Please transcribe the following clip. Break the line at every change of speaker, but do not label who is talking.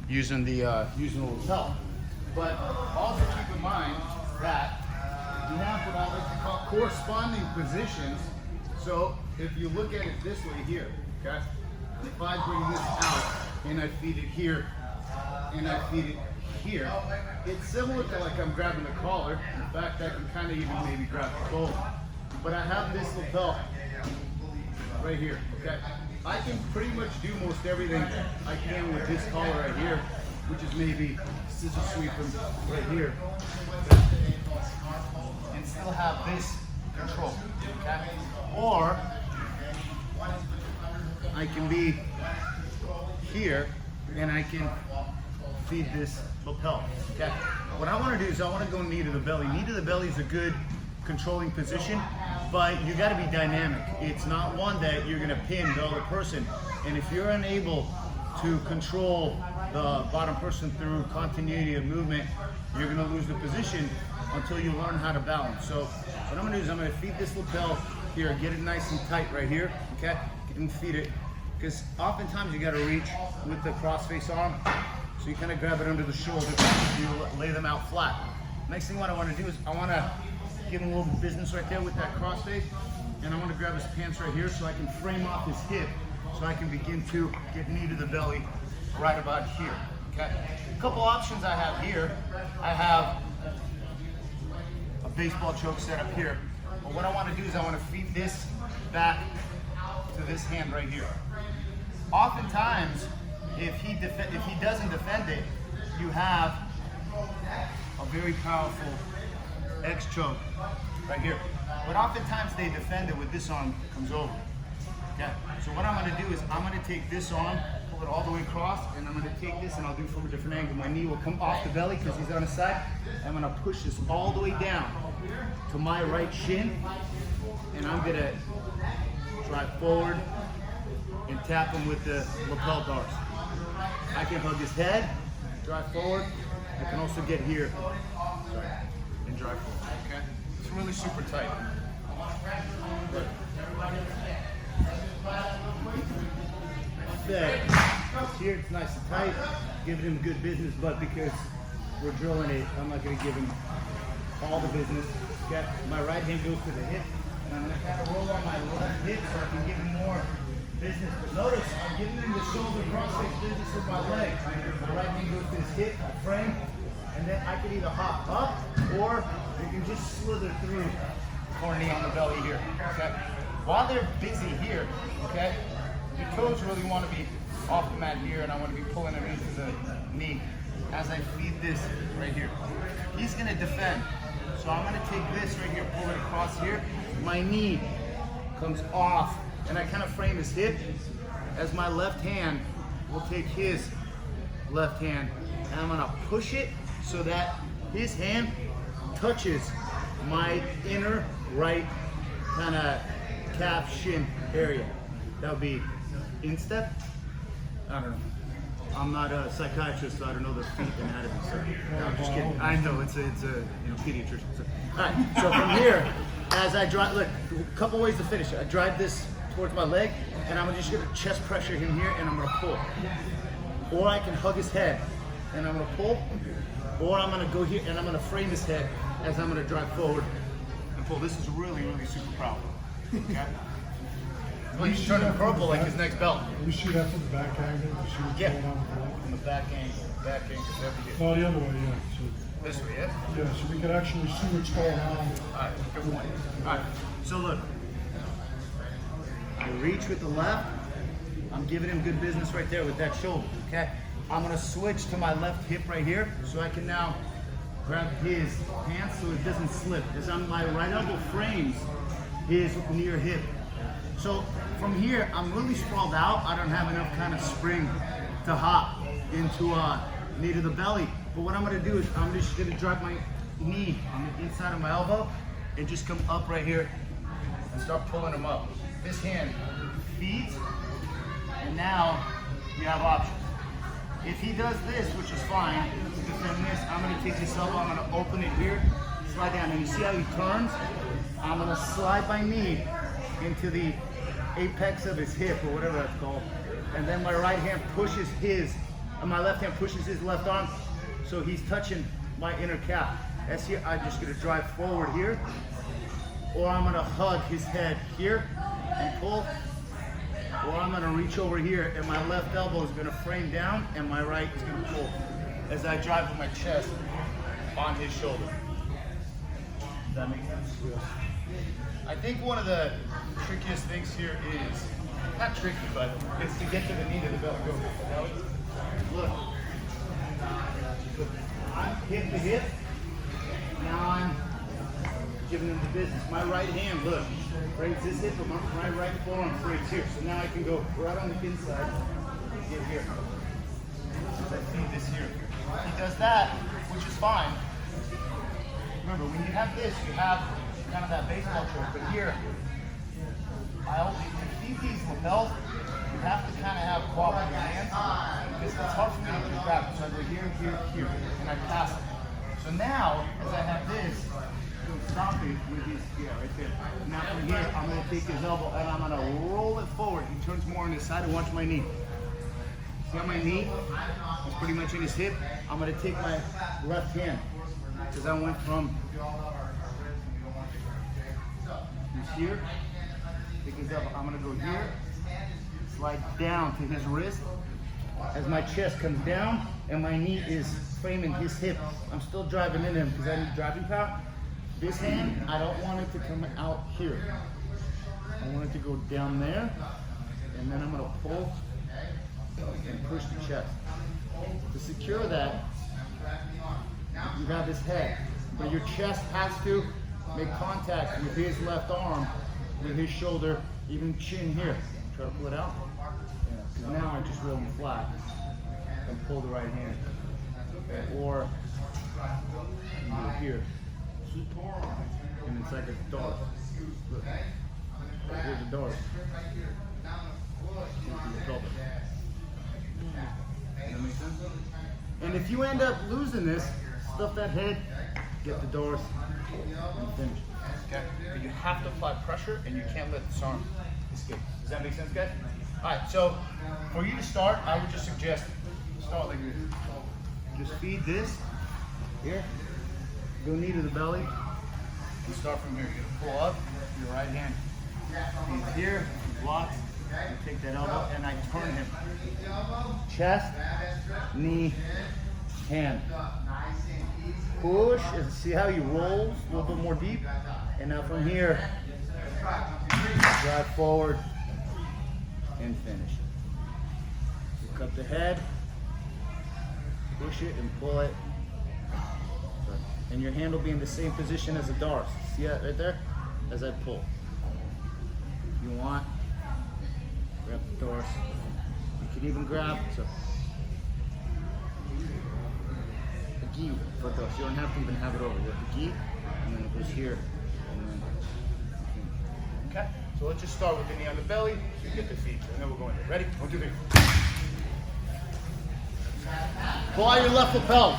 using the lapel. But also keep in mind that you have what I like to call corresponding positions. So if you look at it this way here, okay? If I bring this out and I feed it here, and I feed it here, it's similar to like I'm grabbing the collar. In fact, I can kind of even maybe grab the both. But I have this lapel right here, okay? I can pretty much do most everything I can with this collar right here, which is maybe scissor sweeping right here, and still have this control, okay? Or I can be here and I can feed this lapel, okay? What I want to do is I want to go knee to the belly. Knee to the belly is a good controlling position, but you got to be dynamic. It's not one that you're going to pin the other person, and if you're unable to control the bottom person through continuity of movement, you're going to lose the position until you learn how to balance. So what I'm going to do is I'm going to feed this lapel here, get it nice and tight right here, okay? Get and feed it, because oftentimes you got to reach with the cross-face arm, so you kind of grab it under the shoulder, you lay them out flat. Next thing what I want to do is I want to give him a little business right there with that cross-face, and I want to grab his pants right here so I can frame off his hip, so I can begin to get knee to the belly right about here, okay? A couple options I have here. I have a baseball choke set up here. But what I want to do is I want to feed this back to this hand right here. Oftentimes, if he doesn't defend it, you have a very powerful X choke right here. But oftentimes they defend it with this arm comes over. Okay. So what I'm going to do is I'm going to take this arm, pull it all the way across, and I'm going to take this and I'll do it from a different angle. My knee will come off the belly because he's on his side. I'm going to push this all the way down to my right shin, and I'm going to drive forward and tap him with the lapel Darce. I can hug his head, drive forward. I can also get here and drive forward. Okay? It's really super tight. Good. Here it's nice and tight, giving him good business, but because we're drilling it, I'm not going to give him all the business. Okay? My right hand goes to the hip, and I'm going to kind of roll on my left hip so I can give him more business. But notice, I'm giving him the shoulder cross-face business with my leg. My right hand goes to his hip, the frame, and then I can either hop up, or you can just slither through core knee on the belly here. Okay? While they're busy here, okay, your toes really want to be off the mat here, and I want to be pulling them into the knee as I feed this right here. He's going to defend. So I'm going to take this right here, pull it across here. My knee comes off, and I kind of frame his hip as my left hand will take his left hand, and I'm going to push it so that his hand touches my inner right kind of calf shin area. That would be instep. I don't know. I'm not a psychiatrist, so I don't know the feet anatomy. So no, I'm just kidding. I know it's a pediatrician. So. All right. So from here, as I drive, look, a couple ways to finish it. I drive this towards my leg, and I'm just gonna chest pressure him here, and I'm gonna pull. Or I can hug his head, and I'm gonna pull. Or I'm gonna go here, and I'm gonna frame his head as I'm gonna drive forward and pull. This is really, really super powerful. Okay. Well, he's turning purple like his next belt.
We shoot that from the back angle.
Yeah. From the back angle. Back angle.
No, the other way, yeah. So,
this way, yeah?
yeah, so we could actually see what's going on.
Alright, good point. Alright, so look. I reach with the left. I'm giving him good business right there with that shoulder, okay? I'm gonna switch to my left hip right here, so I can now grab his pants so it doesn't slip. As my right elbow frames his near hip. So from here, I'm really sprawled out. I don't have enough kind of spring to hop into knee to the belly. But what I'm gonna do is I'm just gonna drop my knee on the inside of my elbow and just come up right here and start pulling him up. This hand feeds, and now you have options. If he does this, which is fine, to defend this, I'm gonna take this elbow, I'm gonna open it here, slide down, and you see how he turns? I'm gonna slide my knee into the apex of his hip, or whatever that's called, and then my right hand pushes his and my left hand pushes his left arm, so he's touching my inner calf. As here, I'm just gonna drive forward here, or I'm gonna hug his head here and pull, or I'm gonna reach over here and my left elbow is gonna frame down and my right is gonna pull as I drive with my chest on his shoulder. Does that make sense?
Yes.
I think one of the trickiest things here is, not tricky, but it's to get to the knee to the belly. Go. Look. I'm hip to hip. Now I'm giving him the business. My right hand, look, frames this hip, but my right forearm frames here. So now I can go right on the inside and get here. As I feed this here. He does that, which is fine. Remember, when you have this, you have kind of that baseball choke, but here, to feed these lapels, you have to kind of have cooperative hands. It's hard for me to just grab it, so I go here, here, here, and I pass it. So now, as I have this, I'm stopping with his, right there. Now from here, I'm going to take his elbow and I'm going to roll it forward. He turns more on his side and watch my knee. See how my knee is pretty much in his hip? I'm going to take my left hand, because I went from he's here, pick his elbow. I'm going to go here, slide down to his wrist. As my chest comes down and my knee is framing his hip, I'm still driving in him because I need driving power. This hand, I don't want it to come out here. I want it to go down there, and then I'm going to pull and push the chest. To secure that, you have his head, but your chest has to make contact with his left arm, with his shoulder, even chin here. Try to pull it out. Because now I just roll him flat and pull the right hand. Okay. Or you go here. And it's like a Darce. Look. Here's a Darce. Does that make sense? And if you end up losing this, stuff that head, get the Darce, and finish. Okay? But you have to apply pressure and you can't let this arm escape. Does that make sense, guys? Alright, so for you to start, I would just suggest start like this. Just feed this here, go knee to the belly, and start from here. You're gonna pull up, your right hand feeds here, blocks, you take that elbow, and I turn him. Chest, knee, hand. Push, and see how he rolls a little bit more deep. And now from here, drive forward and finish. Look up the head, push it and pull it. And your hand will be in the same position as a Darce. See that right there? As I pull. If you want, grab the Darce. You can even grab a gi for Darce. You don't have to even have it over. You have the gi, and then it goes here. And then, okay? So let's just start with the knee on the belly, so you get the feet, and then we'll go in there. Ready? 1, 2, 3. Pull out your left lapel.